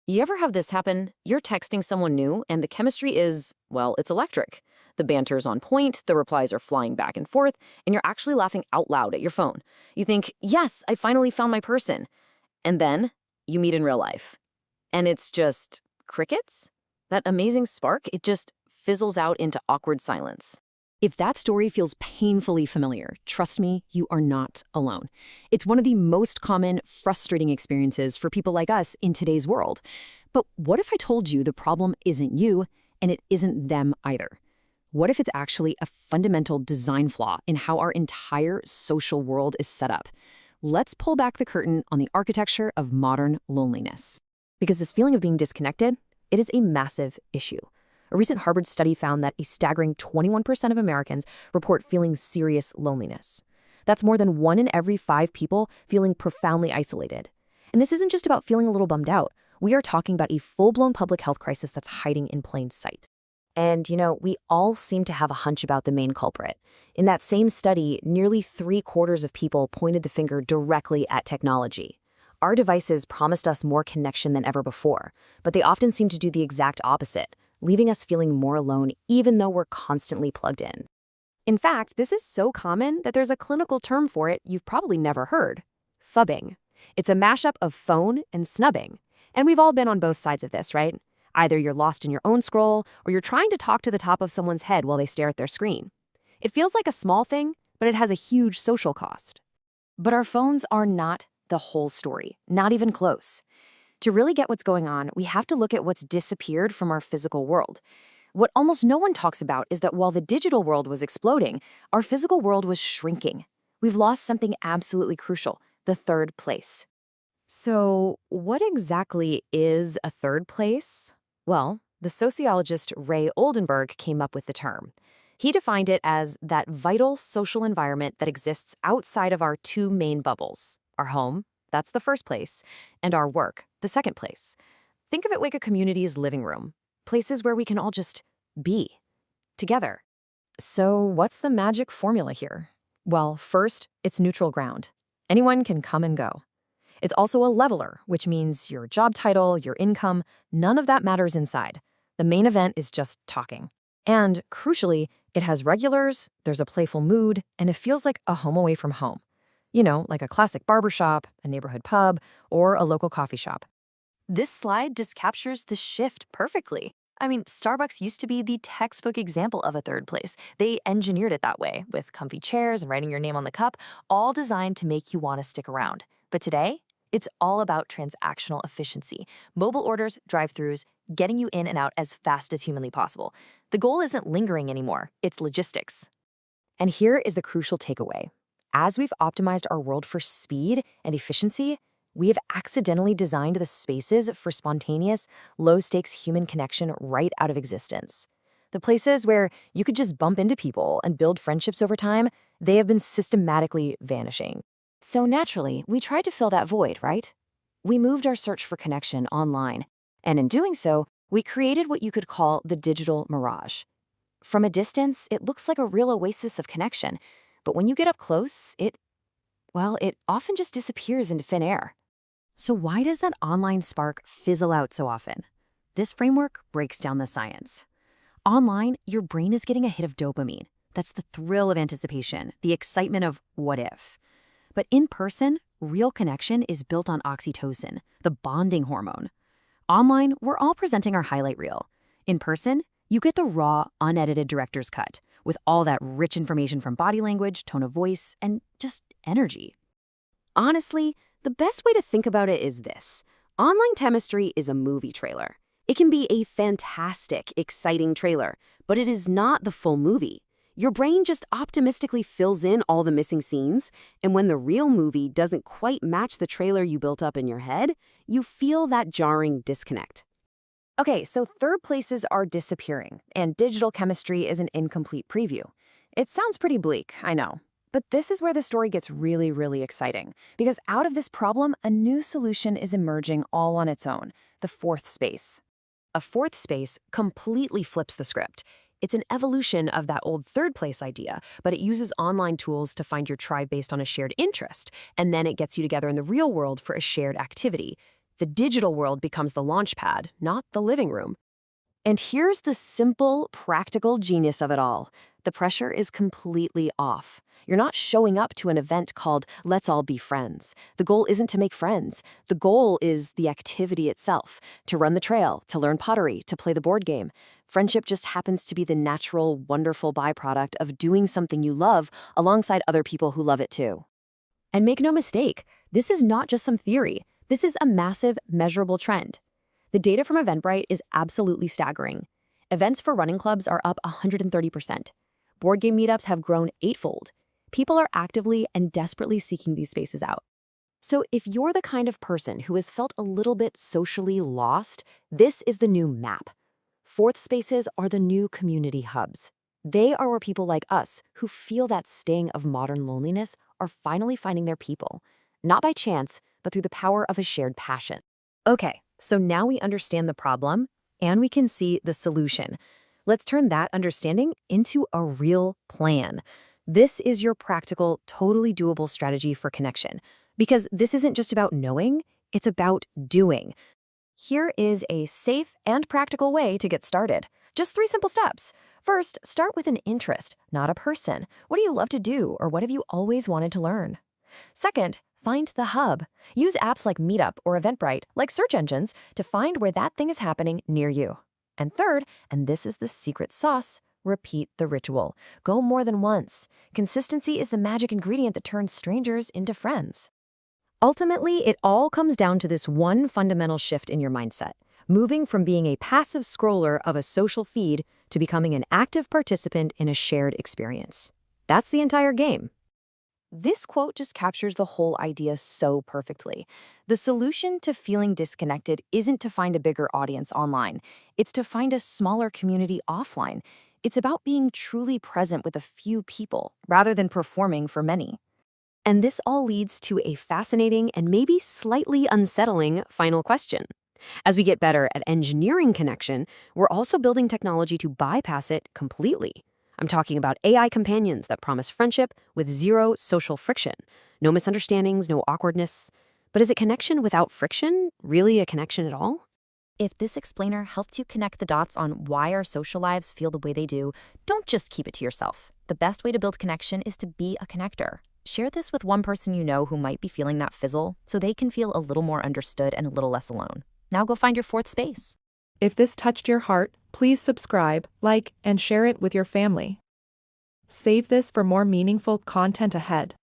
You ever have this happen? You're texting someone new, and the chemistry is, well, it's electric. The banter's on point, the replies are flying back and forth, and you're actually laughing out loud at your phone. You think, yes, I finally found my person. And then you meet in real life. And it's just crickets? That amazing spark, it just fizzles out into awkward silence. If that story feels painfully familiar, trust me, you are not alone. It's one of the most common, frustrating experiences for people like us in today's world. But what if I told you the problem isn't you, and it isn't them either? What if it's actually a fundamental design flaw in how our entire social world is set up? Let's pull back the curtain on the architecture of modern loneliness. Because this feeling of being disconnected, it is a massive issue. A recent Harvard study found that a staggering 21% of Americans report feeling serious loneliness. That's more than 1 in every 5 people feeling profoundly isolated. And this isn't just about feeling a little bummed out. We are talking about a full-blown public health crisis that's hiding in plain sight. And, we all seem to have a hunch about the main culprit. In that same study, nearly 3/4 of people pointed the finger directly at technology. Our devices promised us more connection than ever before, but they often seem to do the exact opposite, leaving us feeling more alone even though we're constantly plugged in. In fact, this is so common that there's a clinical term for it you've probably never heard: phubbing. It's a mashup of phone and snubbing. And we've all been on both sides of this, right? Either you're lost in your own scroll, or you're trying to talk to the top of someone's head while they stare at their screen. It feels like a small thing, but it has a huge social cost. But our phones are not the whole story, not even close. To really get what's going on, we have to look at what's disappeared from our physical world. What almost no one talks about is that while the digital world was exploding, our physical world was shrinking. We've lost something absolutely crucial: the third place. So, what exactly is a third place? Well, the sociologist Ray Oldenburg came up with the term. He defined it as that vital social environment that exists outside of our 2 main bubbles: our home, that's the first place, and our work, the second place. Think of it like a community's living room, places where we can all just be together. So, what's the magic formula here? Well, first, it's neutral ground. Anyone can come and go. It's also a leveler, which means your job title, your income, none of that matters inside. The main event is just talking. And crucially, it has regulars, there's a playful mood, and it feels like a home away from home. Like a classic barbershop, a neighborhood pub, or a local coffee shop. This slide just captures the shift perfectly. I mean, Starbucks used to be the textbook example of a third place. They engineered it that way, with comfy chairs and writing your name on the cup, all designed to make you want to stick around. But today, it's all about transactional efficiency. Mobile orders, drive-thrus, getting you in and out as fast as humanly possible. The goal isn't lingering anymore, it's logistics. And here is the crucial takeaway. As we've optimized our world for speed and efficiency, we have accidentally designed the spaces for spontaneous, low-stakes human connection right out of existence. The places where you could just bump into people and build friendships over time, they have been systematically vanishing. So naturally, we tried to fill that void, right? We moved our search for connection online, and in doing so, we created what you could call the digital mirage. From a distance, it looks like a real oasis of connection, but when you get up close, it often just disappears into thin air. So why does that online spark fizzle out so often? This framework breaks down the science. Online, your brain is getting a hit of dopamine. That's the thrill of anticipation, the excitement of what if. But in person, real connection is built on oxytocin, the bonding hormone. Online, we're all presenting our highlight reel. In person, you get the raw, unedited director's cut, with all that rich information from body language, tone of voice, and just energy. Honestly, the best way to think about it is this. Online chemistry is a movie trailer. It can be a fantastic, exciting trailer, but it is not the full movie. Your brain just optimistically fills in all the missing scenes, and when the real movie doesn't quite match the trailer you built up in your head, you feel that jarring disconnect. Okay, so third places are disappearing, and digital chemistry is an incomplete preview. It sounds pretty bleak, I know. But this is where the story gets really, really exciting, because out of this problem, a new solution is emerging all on its own: the fourth space. A fourth space completely flips the script. It's an evolution of that old third place idea, but it uses online tools to find your tribe based on a shared interest, and then it gets you together in the real world for a shared activity. The digital world becomes the launch pad, not the living room. And here's the simple, practical genius of it all. The pressure is completely off. You're not showing up to an event called Let's All Be Friends. The goal isn't to make friends. The goal is the activity itself, to run the trail, to learn pottery, to play the board game. Friendship just happens to be the natural, wonderful byproduct of doing something you love alongside other people who love it too. And make no mistake, this is not just some theory. This is a massive, measurable trend. The data from Eventbrite is absolutely staggering. Events for running clubs are up 130%. Board game meetups have grown 8-fold. People are actively and desperately seeking these spaces out. So if you're the kind of person who has felt a little bit socially lost, this is the new map. Fourth spaces are the new community hubs. They are where people like us, who feel that sting of modern loneliness, are finally finding their people. Not by chance, but through the power of a shared passion. Okay, so now we understand the problem, and we can see the solution. Let's turn that understanding into a real plan. This is your practical, totally doable strategy for connection. Because this isn't just about knowing, it's about doing. Here is a safe and practical way to get started. Just 3 simple steps. First, start with an interest, not a person. What do you love to do, or what have you always wanted to learn? Second, find the hub. Use apps like Meetup or Eventbrite, like search engines, to find where that thing is happening near you. And third, and this is the secret sauce, repeat the ritual. Go more than once. Consistency is the magic ingredient that turns strangers into friends. Ultimately, it all comes down to this one fundamental shift in your mindset, moving from being a passive scroller of a social feed to becoming an active participant in a shared experience. That's the entire game. This quote just captures the whole idea so perfectly. The solution to feeling disconnected isn't to find a bigger audience online. It's to find a smaller community offline. It's about being truly present with a few people, rather than performing for many. And this all leads to a fascinating and maybe slightly unsettling final question. As we get better at engineering connection, we're also building technology to bypass it completely. I'm talking about AI companions that promise friendship with zero social friction. No misunderstandings, no awkwardness. But is a connection without friction really a connection at all? If this explainer helped you connect the dots on why our social lives feel the way they do, don't just keep it to yourself. The best way to build connection is to be a connector. Share this with one person you know who might be feeling that fizzle, so they can feel a little more understood and a little less alone. Now go find your fourth space. If this touched your heart, please subscribe, like, and share it with your family. Save this for more meaningful content ahead.